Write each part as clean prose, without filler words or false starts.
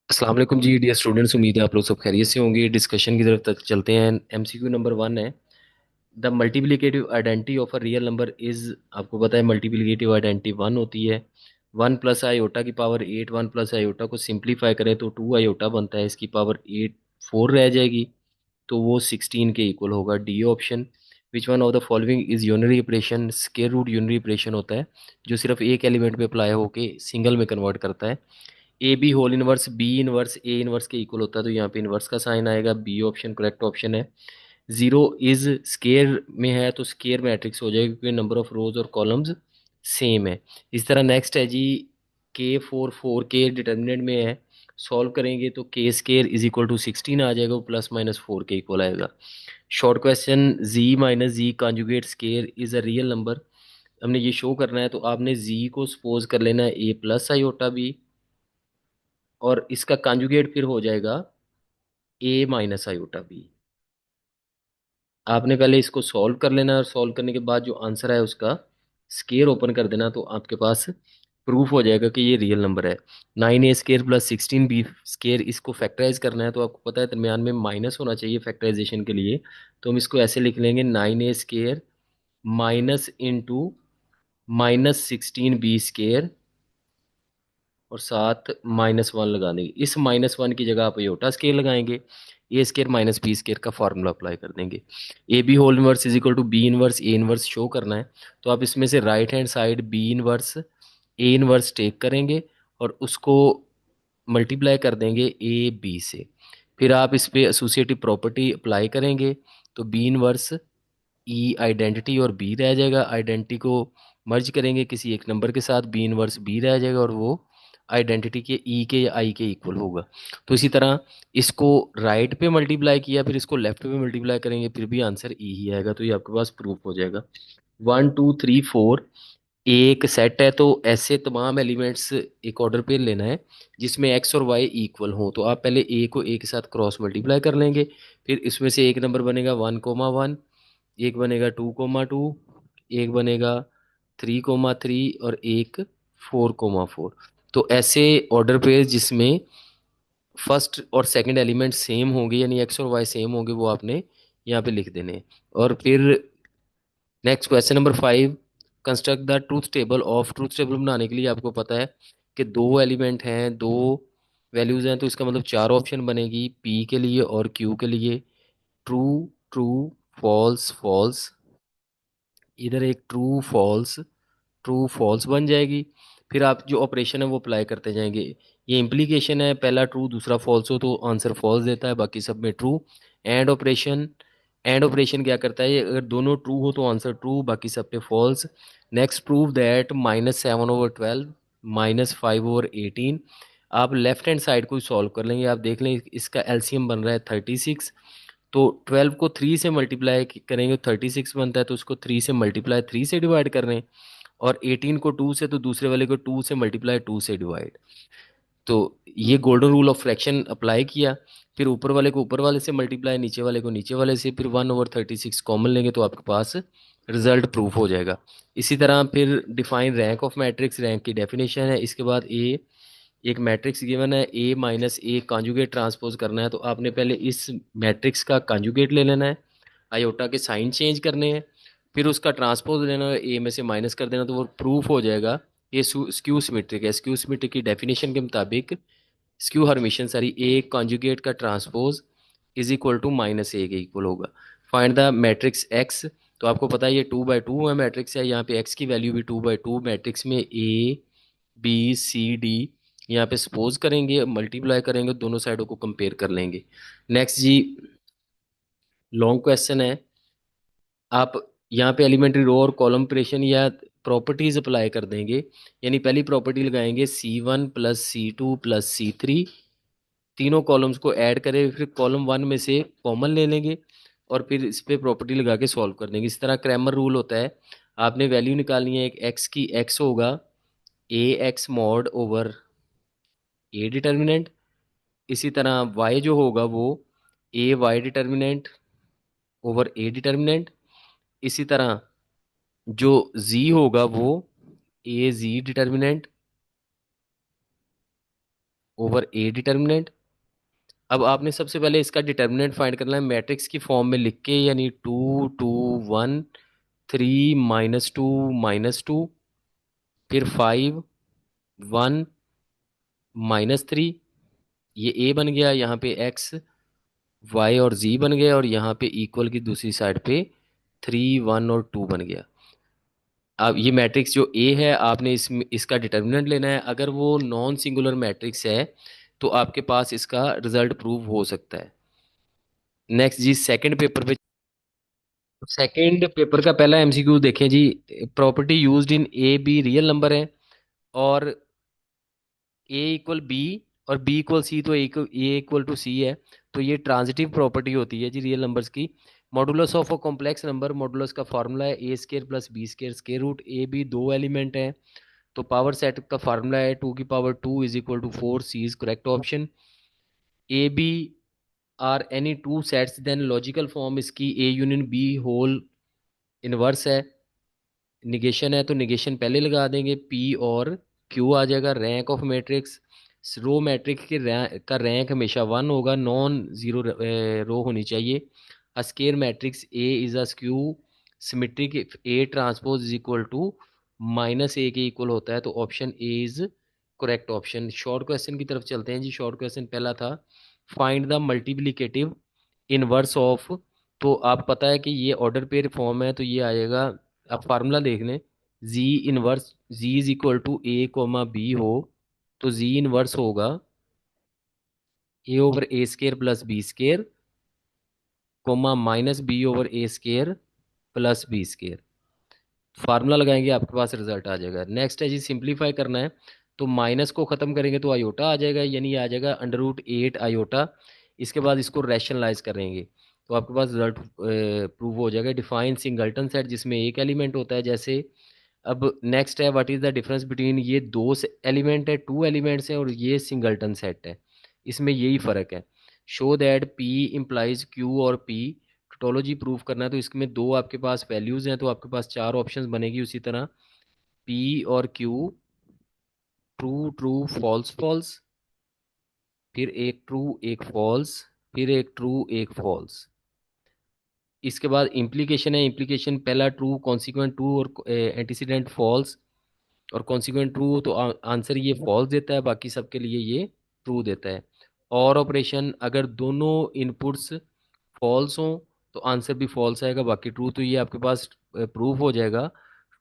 अस्सलाम वालेकुम जी dear students. उम्मीद है आप लोग सब खैरियत से होंगे। डिस्कशन की तरफ तक चलते हैं। एमसीक्यू नंबर 1 है, the multiplicative identity of a real number is. आपको पता है मल्टीप्लिकेटिव आइडेंटिटी 1 होती है। 1 + i⁻⁸ 1 + i⁻ को सिंप्लीफाई करें तो 2i⁻ बनता है, इसकी पावर 4 रह जाएगी, तो वो 16 के इक्वल होगा। D option. Which one of the following is unary operation. Square root unary operation होता है जो सिर्फ एक एलिमेंट पे अप्लाई होके सिंगल में कन्वर्ट करता है। A B whole inverse B inverse A inverse के इक्वल होता है, तो यहाँ पे इनवर्स का साइन आएगा। बी ऑप्शन करेक्ट ऑप्शन है। जीरो इज स्केयर में है तो स्केयर मैट्रिक्स हो जाएगा क्योंकि नंबर ऑफ रोज और कॉलम्स सेम है। इस तरह नेक्स्ट है जी, के 4 डिटर्मिनेंट में है, सॉल्व करेंगे तो के स्केयर इज इक्वल टू 16 आ जाएगा, वो +-4 के इक्वल आएगा। Short question, z - z conjugate square is a real number. हमने ये शो करना है तो आपने z को सपोज कर लेना है a + i⁻b, और इसका कॉन्जुगेट फिर हो जाएगा a - i⁻b। आपने पहले इसको सॉल्व कर लेना, और सॉल्व करने के बाद जो आंसर है उसका स्केयर ओपन कर देना, तो आपके पास प्रूफ हो जाएगा कि ये रियल नंबर है। 9a² + 16b², इसको फैक्टराइज करना है तो आपको पता है दरमियान में माइनस होना चाहिए फैक्टराइजेशन के लिए, तो हम इसको ऐसे लिख लेंगे 9a² माइनस इंटू -16b² और साथ -1 लगा देंगे। इस -1 की जगह आप योटा स्केयर लगाएंगे, a² - b² का फार्मूला अप्लाई कर देंगे। A B whole inverse is equal to B inverse A inverse show करना है, तो आप इसमें से right hand side B inverse A inverse take करेंगे और उसको मल्टीप्लाई कर देंगे ए बी से। फिर आप इस पे एसोसिएटिव प्रॉपर्टी अप्लाई करेंगे, तो बी इनवर्स ई आइडेंटिटी और बी रह जाएगा। आइडेंटिटी को मर्ज करेंगे किसी एक नंबर के साथ, बी इनवर्स बी रह जाएगा और वो आइडेंटिटी के ई के या आई के इक्वल होगा। तो इसी तरह इसको राइट पे मल्टीप्लाई किया, फिर इसको लेफ्ट पे मल्टीप्लाई करेंगे, फिर भी आंसर ई ही आएगा, तो ये आपके पास प्रूफ हो जाएगा। 1 2 3 4 एक सेट है, तो ऐसे तमाम एलिमेंट्स एक ऑर्डर पे लेना है जिसमें एक्स और वाई इक्वल हो, तो आप पहले ए को ए के साथ क्रॉस मल्टीप्लाई कर लेंगे। फिर इसमें से एक नंबर बनेगा 1 - 1, एक बनेगा 2 - 2, एक बनेगा 3 - 3 और एक 4 - 4। तो ऐसे ऑर्डर पे जिसमें फर्स्ट और सेकंड एलिमेंट सेम होंगे यानी एक्स और वाई सेम होंगे, वो आपने यहाँ पे लिख देने हैं। और फिर next question number 5, construct the truth table of. Truth table बनाने के लिए आपको पता है कि दो एलिमेंट हैं, दो वैल्यूज हैं, तो इसका मतलब चार ऑप्शन बनेगी पी के लिए और क्यू के लिए। ट्रू ट्रू फॉल्स फॉल्स, इधर एक ट्रू फॉल्स, ट्रू फॉल्स बन जाएगी। फिर आप जो ऑपरेशन है वो अप्लाई करते जाएंगे। ये इम्प्लीकेशन है, पहला ट्रू दूसरा फॉल्स हो तो आंसर फॉल्स देता है, बाकी सब में true. And operation, and operation क्या करता है, अगर दोनों ट्रू हो तो आंसर ट्रू, बाकी सब पे फॉल्स। Next, prove that -7/12 -5/18। आप लेफ्ट हैंड साइड को सॉल्व कर लेंगे, आप देख लें इसका एलसीएम बन रहा है 36। तो 12 को 3 से मल्टीप्लाई करेंगे 36 बनता है, तो उसको 3 से मल्टीप्लाई 3 से डिवाइड कर रहे हैं। और 18 को 2 से, तो दूसरे वाले को 2 से मल्टीप्लाई 2 से डिवाइड। तो ये golden rule of fraction apply किया। फिर ऊपर वाले को ऊपर वाले से मल्टीप्लाई, नीचे वाले को नीचे वाले से, फिर 1/36 कॉमन लेंगे तो आपके पास रिजल्ट प्रूफ हो जाएगा। इसी तरह फिर define rank of matrix, rank की डेफिनेशन है। इसके बाद ए, एक मैट्रिक्स गिवन है A - A कॉन्जुगेट ट्रांसपोज करना है, तो आपने पहले इस मैट्रिक्स का कॉन्जुगेट ले लेना है, आयोटा के साइन चेंज करने हैं, फिर उसका ट्रांसपोज लेना है, ए में से माइनस कर देना, तो वो प्रूफ हो जाएगा। ये स्क्यू सिमेट्रिक है। स्क्यू सिमेट्रिक की डेफिनेशन के मुताबिक स्क्यू हर्मिशन सारी ए कॉन्जुगेट का transpose is equal to -A के इक्वल होगा। Find the matrix X. तो आपको पता है ये 2/2 है मैट्रिक्स है, यहाँ पे एक्स की वैल्यू भी 2/2, मैट्रिक्स में A B C D यहाँ पे सपोज करेंगे, मल्टीप्लाई करेंगे, दोनों साइडों को कंपेयर कर लेंगे। नेक्स्ट जी, लॉन्ग क्वेश्चन है। आप यहाँ पे एलिमेंट्री रो और कॉलम ऑपरेशन या प्रॉपर्टीज अप्लाई कर देंगे। यानी पहली प्रॉपर्टी लगाएंगे C1 + C2 + C3, तीनों कॉलम्स को ऐड करें, फिर कॉलम 1 में से कॉमन ले लेंगे और फिर इस पे प्रॉपर्टी लगा के सॉल्व कर देंगे। इस तरह क्रैमर रूल होता है, आपने वैल्यू निकालनी है, एक एक्स की, एक्स होगा AX मॉड ओवर ए डिटर्मिनेंट। इसी तरह y जो होगा वो AY डिटर्मिनेंट ओवर ए डिटर्मिनेंट। इसी तरह जो z होगा वो AZ डिटर्मिनेंट ओवर ए डिटर्मिनेंट। अब आपने सबसे पहले इसका डिटर्मिनेंट फाइंड करना है मैट्रिक्स की फॉर्म में लिख के, यानी 2 2 1 3 -2 -2, फिर 5 1 -3। ये ए बन गया, यहाँ पे एक्स वाई और जी बन गया, और यहाँ पे इक्वल की दूसरी साइड पे 3 1 और 2 बन गया। अब ये मैट्रिक्स जो ए है, आपने इसका डिटर्मिनेंट लेना है। अगर वो नॉन सिंगुलर मैट्रिक्स है तो आपके पास इसका रिजल्ट प्रूव हो सकता है। नेक्स्ट जी, सेकंड पेपर पे। सेकंड पेपर का पहला एमसीक्यू देखें जी। Property used in A B real number है, और ए इक्वल बी और बी इक्वल सी, तो ए इक्वल टू सी है। तो ये ट्रांजिटिव प्रॉपर्टी होती है जी रियल नंबर्स की। Modulus of a complex number, modulus का फॉर्मूला है A square plus B square, square root A B दो एलिमेंट है, तो पावर सेट का फार्मूला है 2 की power 2 is equal to 4, C is correct option. A B R any two sets, then logical form इसकी A union B whole inverse है। Negation है तो निगेशन पहले लगा देंगे, पी और क्यू आ जाएगा। Rank of matrix, row matrix के का रैंक हमेशा 1 होगा, नॉन जीरो रो होनी चाहिए। A square matrix A is a skew symmetric if A transpose is equal to -a के इक्वल होता है, तो option A is correct option. Short question की तरफ चलते हैं जी। शॉर्ट क्वेश्चन पहला था, find the multiplicative inverse of. तो आप पता है कि ये ऑर्डर पेयर फॉर्म है, तो ये आएगा, आप फार्मूला देख लें। Z inverse, Z is equal to A comma B हो, तो जी इनवर्स होगा A over A square plus B square comma minus B over A square plus B square. Formula लगाएंगे, आपके पास रिजल्ट आ जाएगा। नेक्स्ट है जी, simplify करना है, तो माइनस को ख़त्म करेंगे तो आयोटा आ जाएगा, यानी आ जाएगा √8 आयोटा। इसके बाद इसको रैशनलाइज करेंगे तो आपके पास रिजल्ट प्रूव हो जाएगा। डिफाइन सिंगल्टन सेट, जिसमें एक एलिमेंट होता है जैसे। अब नेक्स्ट है, what is the difference between, ये दो एलिमेंट है, टू एलिमेंट्स हैं, और ये सिंगल्टन सेट है, इसमें यही फ़र्क है। Show that P implies Q और पी, टोटोलॉजी प्रूव करना है, तो इसमें दो आपके पास वैल्यूज़ हैं, तो आपके पास चार ऑप्शंस बनेगी उसी तरह। पी और Q true true false false, फिर एक ट्रू एक फॉल्स, फिर एक ट्रू एक फॉल्स। इसके बाद इम्प्लीकेशन है, इम्प्लीकेशन पहला ट्रू, कॉन्सिक्वेंट ट्रू और एंटीसीडेंट फॉल्स, और कॉन्सिक्वेंट ट्रू हो तो आंसर ये फॉल्स देता है, बाकी सबके लिए ये ट्रू देता है। और ऑपरेशन, अगर दोनों इनपुट्स फॉल्स हों तो आंसर भी फॉल्स आएगा, बाकी ट्रू। तो ये आपके पास प्रूफ हो जाएगा।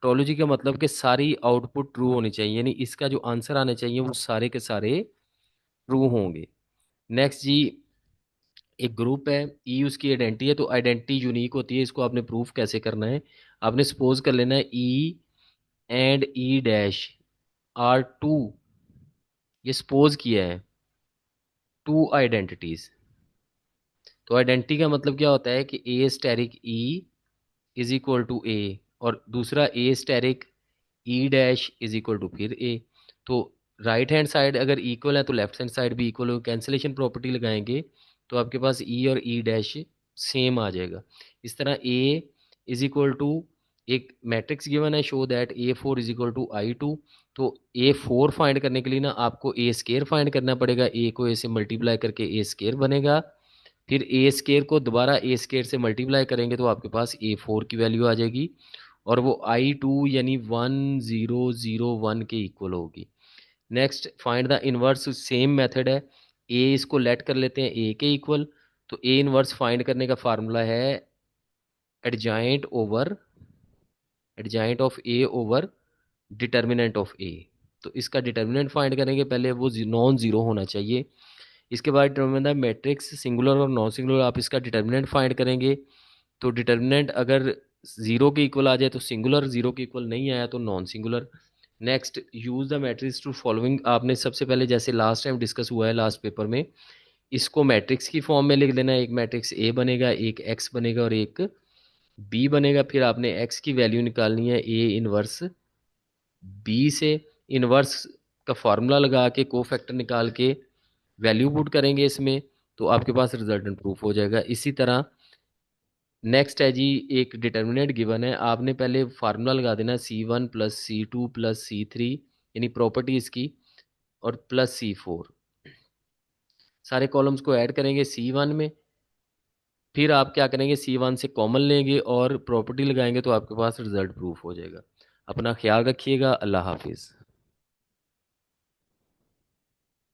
टोलॉजी का मतलब कि सारी आउटपुट ट्रू होनी चाहिए, यानी इसका जो आंसर आने चाहिए वो सारे के सारे ट्रू होंगे। नेक्स्ट जी, एक ग्रुप है, ई उसकी आइडेंटिटी है, तो आइडेंटिटी यूनिक होती है, इसको आपने प्रूफ कैसे करना है। आपने सपोज कर लेना है E and E dash R two, ये सपोज किया है, टू आइडेंटिटीज। तो आइडेंटिटी का मतलब क्या होता है कि A asterisk E is equal to A, और दूसरा A asterisk E dash is equal to फिर ए। तो राइट हैंड साइड अगर इक्वल है तो लेफ्ट हैंड साइड भी इक्वल हो, कैंसिलेशन प्रॉपर्टी लगाएंगे तो आपके पास ई और ई डैश सेम आ जाएगा। इस तरह ए इज इक्वल टू, एक मैट्रिक्स गिवन है, show that A4 is equal to I2। तो A4 फाइंड करने के लिए ना आपको ए स्केयर फाइंड करना पड़ेगा, ए को ए से मल्टीप्लाई करके ए स्केयर बनेगा, फिर ए स्केयर को दोबारा ए स्केयर से मल्टीप्लाई करेंगे तो आपके पास A4 की वैल्यू आ जाएगी, और वो I2 यानी 1001 के इक्वल होगी। Next, find the inverse, same method है। ए इसको लेट कर लेते हैं ए के इक्वल, तो ए इनवर्स फाइंड करने का फार्मूला है adjoint over, adjoint of A over determinant of A. तो इसका डिटर्मिनेंट फाइंड करेंगे, पहले वो नॉन जीरो होना चाहिए। इसके बाद डिटर्मिनेंट द मैट्रिक्स सिंगुलर और नॉन सिंगुलर, आप इसका डिटर्मिनेंट फाइंड करेंगे। तो डिटर्मिनेंट अगर जीरो के इक्वल आ जाए तो सिंगुलर, जीरो के इक्वल नहीं आया तो non singular. Next, use the matrix to following, आपने सबसे पहले जैसे लास्ट टाइम डिस्कस हुआ है लास्ट पेपर में, इसको मैट्रिक्स की फॉर्म में लिख देना है। एक मैट्रिक्स ए बनेगा, एक एक्स बनेगा और एक बी बनेगा। फिर आपने एक्स की वैल्यू निकालनी है ए इनवर्स बी से। इनवर्स का फार्मूला लगा के कोफैक्टर निकाल के वैल्यू पुट करेंगे इसमें, तो आपके पास रिजल्टेंट प्रूफ हो जाएगा। इसी तरह नेक्स्ट है जी, एक डिटर्मिनेंट गिवन है, आपने पहले फार्मूला लगा देना C1 + C2 + C3, यानी प्रॉपर्टी इसकी, और +C4। सारे कॉलम्स को ऐड करेंगे C1 में, फिर आप क्या करेंगे C1 से कॉमन लेंगे और प्रॉपर्टी लगाएंगे तो आपके पास रिजल्ट प्रूफ हो जाएगा। अपना ख्याल रखिएगा। अल्लाह हाफिज़।